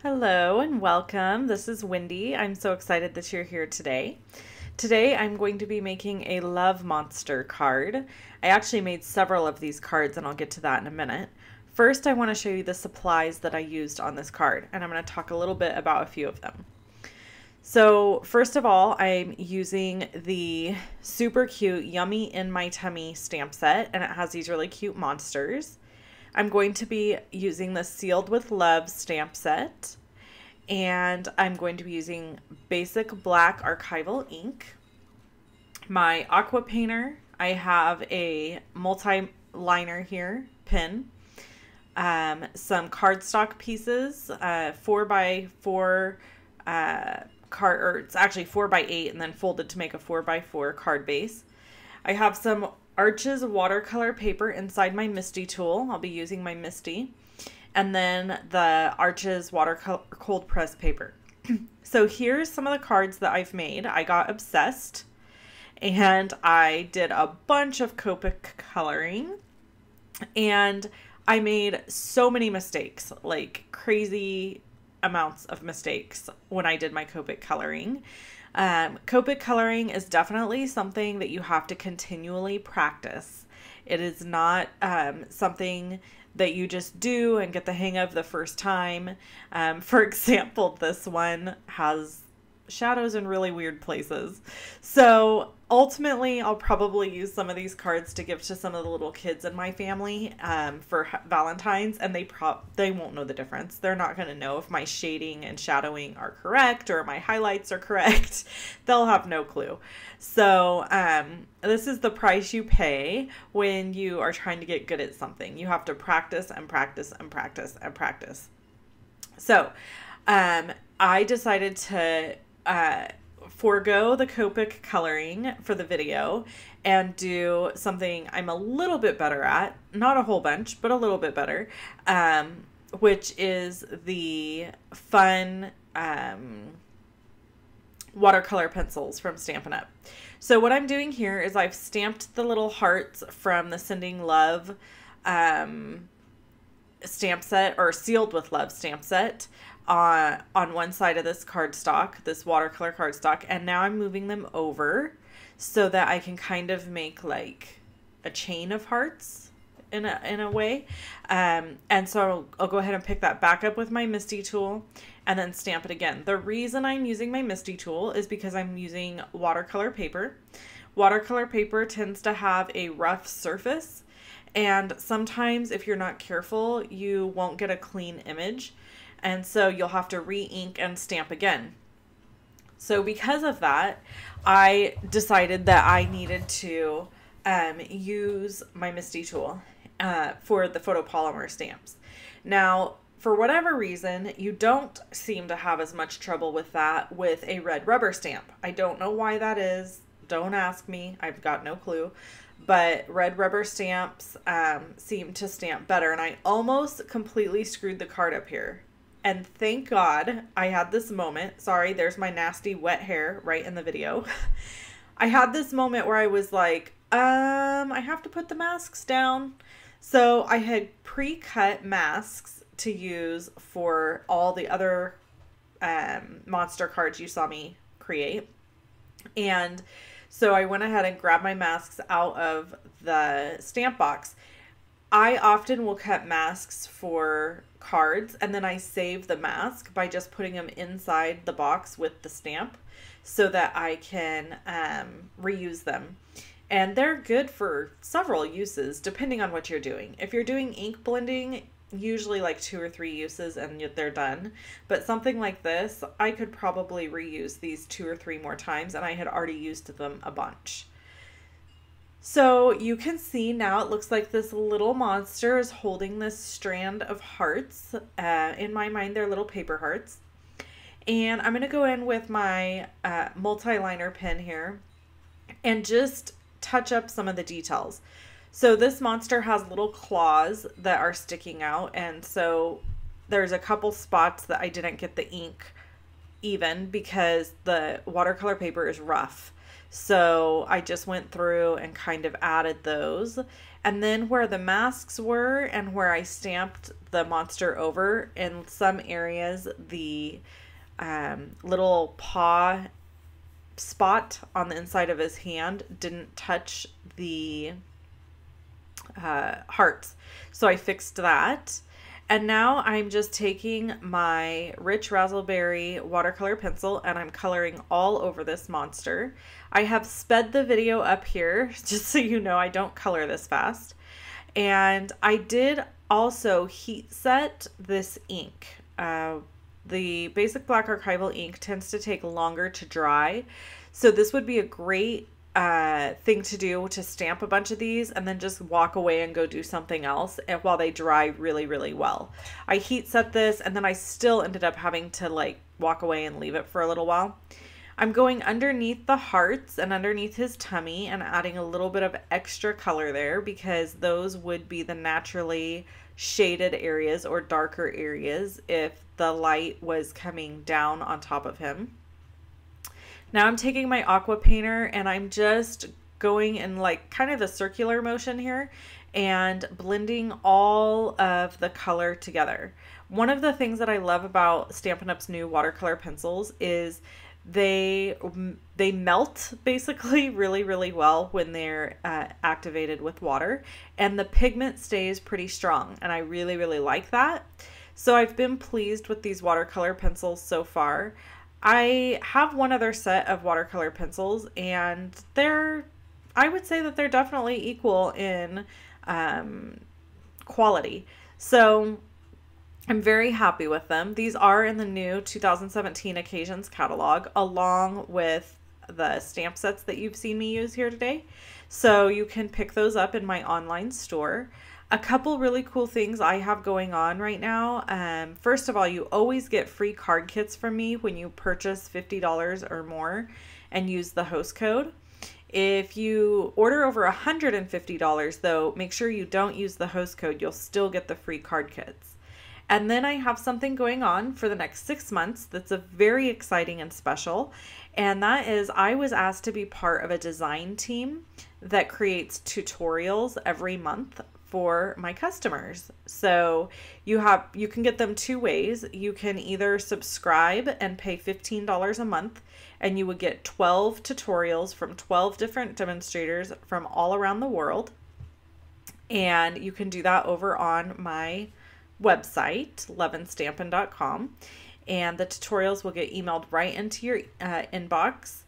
Hello and welcome. This is Wendy. I'm so excited that you're here today. Today I'm going to be making a love monster card. I actually made several of these cards and I'll get to that in a minute. First, I want to show you the supplies that I used on this card, and I'm going to talk a little bit about a few of them. So first of all, I'm using the super cute Yummy in My Tummy stamp set, and it has these really cute monsters. I'm going to be using the Sealed with Love stamp set, and I'm going to be using basic black archival ink. My aqua painter, I have a multi-liner here, pin, some cardstock pieces, 4x4 card, or it's actually 4x8 and then folded to make a 4x4 card base. I have some Arches watercolor paper inside my Misty tool. I'll be using my Misty. And then the Arches watercolor cold press paper. So here's some of the cards that I've made. I got obsessed and I did a bunch of Copic coloring, and I made so many mistakes, like crazy amounts of mistakes when I did my Copic coloring. Copic coloring is definitely something that you have to continually practice. It is not something that you just do and get the hang of the first time. For example, this one has shadows in really weird places. So ultimately, I'll probably use some of these cards to give to some of the little kids in my family for Valentine's, and they won't know the difference. They're not going to know if my shading and shadowing are correct or my highlights are correct. They'll have no clue. So this is the price you pay when you are trying to get good at something. You have to practice and practice and practice and practice. So I decided to forego the Copic coloring for the video and do something I'm a little bit better at, not a whole bunch, but a little bit better, which is the fun watercolor pencils from Stampin Up. So what I'm doing here is I've stamped the little hearts from the Sending Love stamp set, or Sealed with Love stamp set, on one side of this cardstock, this watercolor cardstock, and now I'm moving them over so that I can kind of make like a chain of hearts in a way. And so I'll go ahead and pick that back up with my Misty tool and then stamp it again. The reason I'm using my Misty tool is because I'm using watercolor paper. Watercolor paper tends to have a rough surface, and sometimes if you're not careful, you won't get a clean image. And so you'll have to re-ink and stamp again. So because of that, I decided that I needed to use my Misty tool for the photopolymer stamps. Now, for whatever reason, you don't seem to have as much trouble with that with a red rubber stamp. I don't know why that is. Don't ask me. I've got no clue. But red rubber stamps seem to stamp better. And I almost completely screwed the card up here. And thank God I had this moment. Sorry, there's my nasty wet hair right in the video. I had this moment where I was like, I have to put the masks down. So I had pre-cut masks to use for all the other monster cards you saw me create. And so I went ahead and grabbed my masks out of the stamp box. I often will cut masks for cards, and then I save the mask by just putting them inside the box with the stamp so that I can reuse them. And they're good for several uses depending on what you're doing. If you're doing ink blending, usually like 2 or 3 uses and they're done. But something like this, I could probably reuse these 2 or 3 more times, and I had already used them a bunch. So you can see now it looks like this little monster is holding this strand of hearts. In my mind, they're little paper hearts. And I'm going to go in with my multi-liner pen here and just touch up some of the details. So this monster has little claws that are sticking out, and so there's a couple spots that I didn't get the ink even because the watercolor paper is rough. So I just went through and kind of added those. And then where the masks were and where I stamped the monster over, in some areas, the little paw spot on the inside of his hand didn't touch the hearts. So I fixed that. And now I'm just taking my Rich Razzleberry watercolor pencil and I'm coloring all over this monster. I have sped the video up here just so you know I don't color this fast. And I did also heat set this ink. The basic black archival ink tends to take longer to dry. So this would be a great thing to do, to stamp a bunch of these and then just walk away and go do something else while they dry really, really well. I heat set this and then I still ended up having to like walk away and leave it for a little while. I'm going underneath the hearts and underneath his tummy and adding a little bit of extra color there because those would be the naturally shaded areas or darker areas if the light was coming down on top of him. Now I'm taking my aqua painter and I'm just going in like kind of a circular motion here and blending all of the color together. One of the things that I love about Stampin' Up's new watercolor pencils is they melt basically really, really well when they're activated with water, and the pigment stays pretty strong, and I really, really like that. So I've been pleased with these watercolor pencils so far. I have one other set of watercolor pencils and I would say that they're definitely equal in quality. So I'm very happy with them. These are in the new 2017 Occasions catalog along with the stamp sets that you've seen me use here today. So you can pick those up in my online store. A couple really cool things I have going on right now. First of all, you always get free card kits from me when you purchase $50 or more and use the host code. If you order over $150 though, make sure you don't use the host code. You'll still get the free card kits. And then I have something going on for the next 6 months that's a very exciting and special. And that is I was asked to be part of a design team that creates tutorials every month for my customers. So you can get them two ways. You can either subscribe and pay $15 a month and you would get 12 tutorials from 12 different demonstrators from all around the world. And you can do that over on my website, loveandstampin.com, and the tutorials will get emailed right into your inbox.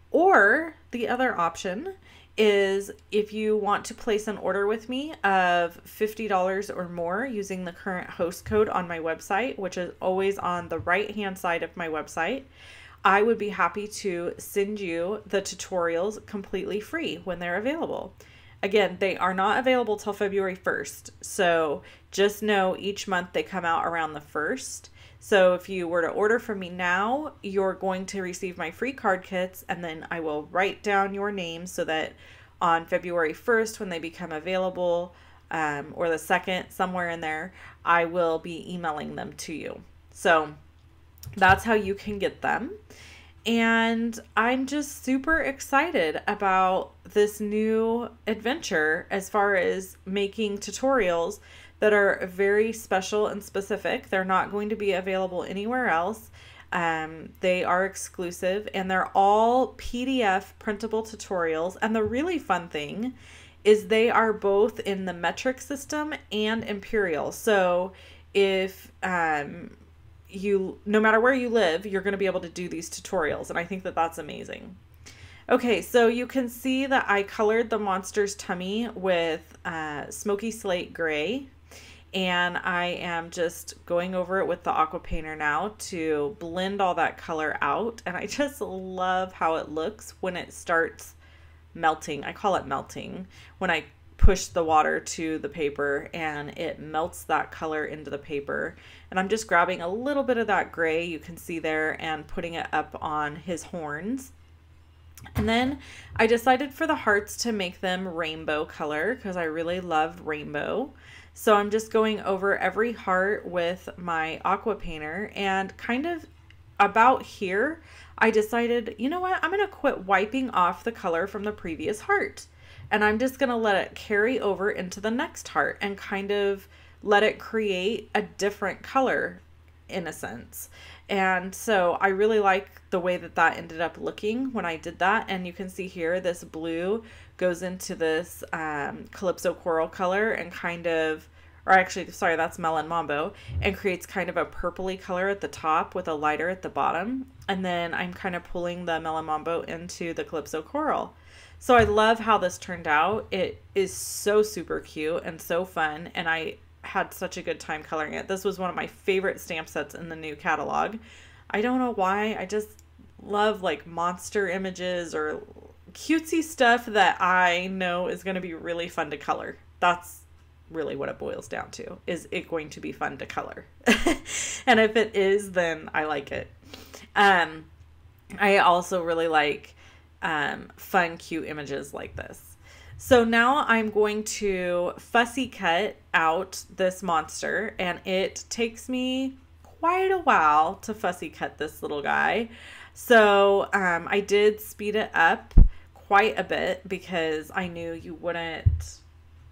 Or the other option is if you want to place an order with me of $50 or more using the current host code on my website, which is always on the right hand side of my website, I would be happy to send you the tutorials completely free when they're available. Again, they are not available till February 1st, so just know each month they come out around the 1st. So if you were to order from me now, you're going to receive my free card kits, and then I will write down your name so that on February 1st when they become available, or the 2nd, somewhere in there, I will be emailing them to you. So that's how you can get them. And I'm just super excited about this new adventure as far as making tutorials that are very special and specific. They're not going to be available anywhere else. They are exclusive and they're all PDF printable tutorials. And the really fun thing is they are both in the metric system and imperial. So if no matter where you live, you're going to be able to do these tutorials. And I think that that's amazing. Okay, so you can see that I colored the monster's tummy with smoky slate gray. And I am just going over it with the aqua painter now to blend all that color out. And I just love how it looks when it starts melting. I call it melting. When I push the water to the paper and it melts that color into the paper. And I'm just grabbing a little bit of that gray you can see there and putting it up on his horns. And then I decided for the hearts to make them rainbow color because I really love rainbow. So I'm just going over every heart with my aqua painter, and kind of about here, I decided, you know what, I'm going to quit wiping off the color from the previous heart And I'm just going to let it carry over into the next heart and kind of let it create a different color in a sense. And so I really like the way that that ended up looking when I did that. And you can see here, this blue goes into this Calypso coral color and kind of, or actually, sorry, that's Melon Mambo, and creates kind of a purpley color at the top with a lighter at the bottom. And then I'm kind of pulling the Melon Mambo into the Calypso coral. So I love how this turned out. It is so super cute and so fun. And I had such a good time coloring it. This was one of my favorite stamp sets in the new catalog. I don't know why. I just love like monster images or cutesy stuff that I know is going to be really fun to color. That's really what it boils down to. Is it going to be fun to color? And if it is, then I like it. I also really like fun, cute images like this. So now I'm going to fussy cut out this monster, and it takes me quite a while to fussy cut this little guy. So I did speed it up quite a bit because I knew you wouldn't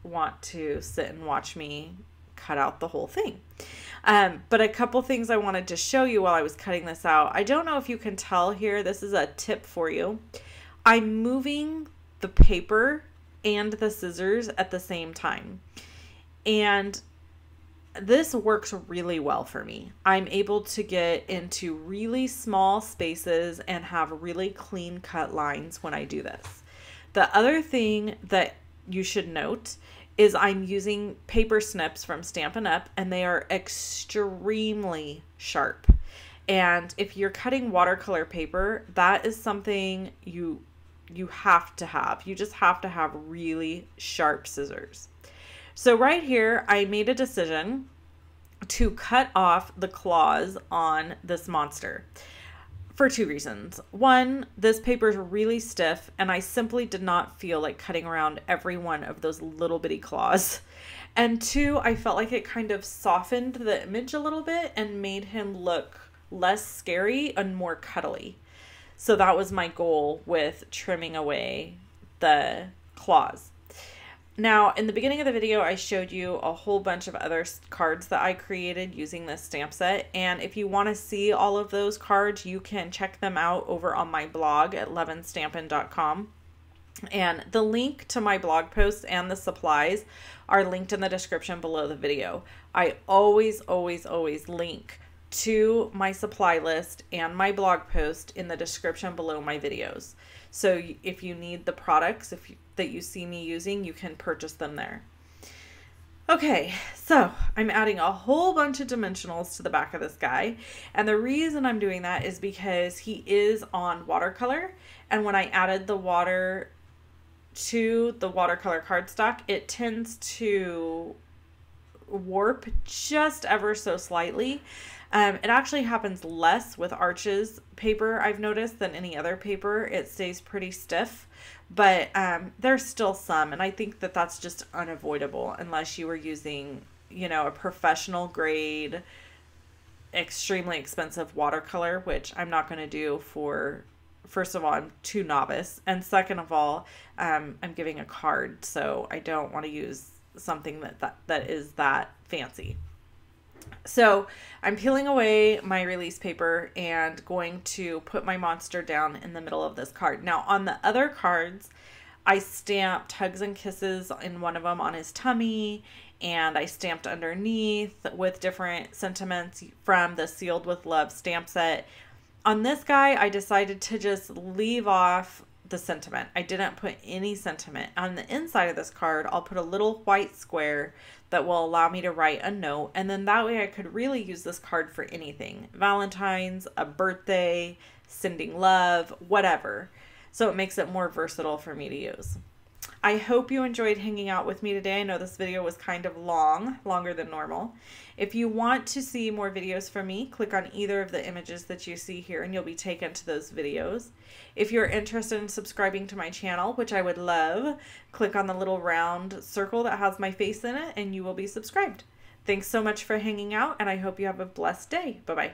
want to sit and watch me cut out the whole thing. But a couple things I wanted to show you while I was cutting this out. I don't know if you can tell here, this is a tip for you. I'm moving the paper and the scissors at the same time. And this works really well for me. I'm able to get into really small spaces and have really clean cut lines when I do this. The other thing that you should note is I'm using paper snips from Stampin UP, and they are extremely sharp. And if you're cutting watercolor paper, that is something you have to have. You just have to have really sharp scissors. So right here, I made a decision to cut off the claws on this monster for two reasons. One, this paper is really stiff, and I simply did not feel like cutting around every one of those little bitty claws. And two, I felt like it kind of softened the image a little bit and made him look less scary and more cuddly. So that was my goal with trimming away the claws. Now, in the beginning of the video, I showed you a whole bunch of other cards that I created using this stamp set. And if you want to see all of those cards, you can check them out over on my blog at loveandstampin.com. And the link to my blog post and the supplies are linked in the description below the video. I always link to my supply list and my blog post in the description below my videos. So if you need the products that you see me using, you can purchase them there. Okay, so I'm adding a whole bunch of dimensionals to the back of this guy. And the reason I'm doing that is because he is on watercolor. And when I added the water to the watercolor cardstock, it tends to warp just ever so slightly. It actually happens less with Arches paper, I've noticed, than any other paper. It stays pretty stiff, but there's still some, and I think that that's just unavoidable unless you were using, you know, a professional grade, extremely expensive watercolor, which I'm not going to do for, first of all, I'm too novice, and second of all, I'm giving a card, so I don't want to use something that is that fancy. So I'm peeling away my release paper and going to put my monster down in the middle of this card. Now on the other cards, I stamped Hugs and Kisses in one of them on his tummy, and I stamped underneath with different sentiments from the Sealed with Love stamp set. On this guy, I decided to just leave off the sentiment. I didn't put any sentiment. On the inside of this card, I'll put a little white square that will allow me to write a note, and then that way I could really use this card for anything. Valentine's, a birthday, sending love, whatever. So it makes it more versatile for me to use. I hope you enjoyed hanging out with me today. I know this video was kind of long, longer than normal. If you want to see more videos from me, click on either of the images that you see here and you'll be taken to those videos. If you're interested in subscribing to my channel, which I would love, click on the little round circle that has my face in it and you will be subscribed. Thanks so much for hanging out, and I hope you have a blessed day. Bye-bye.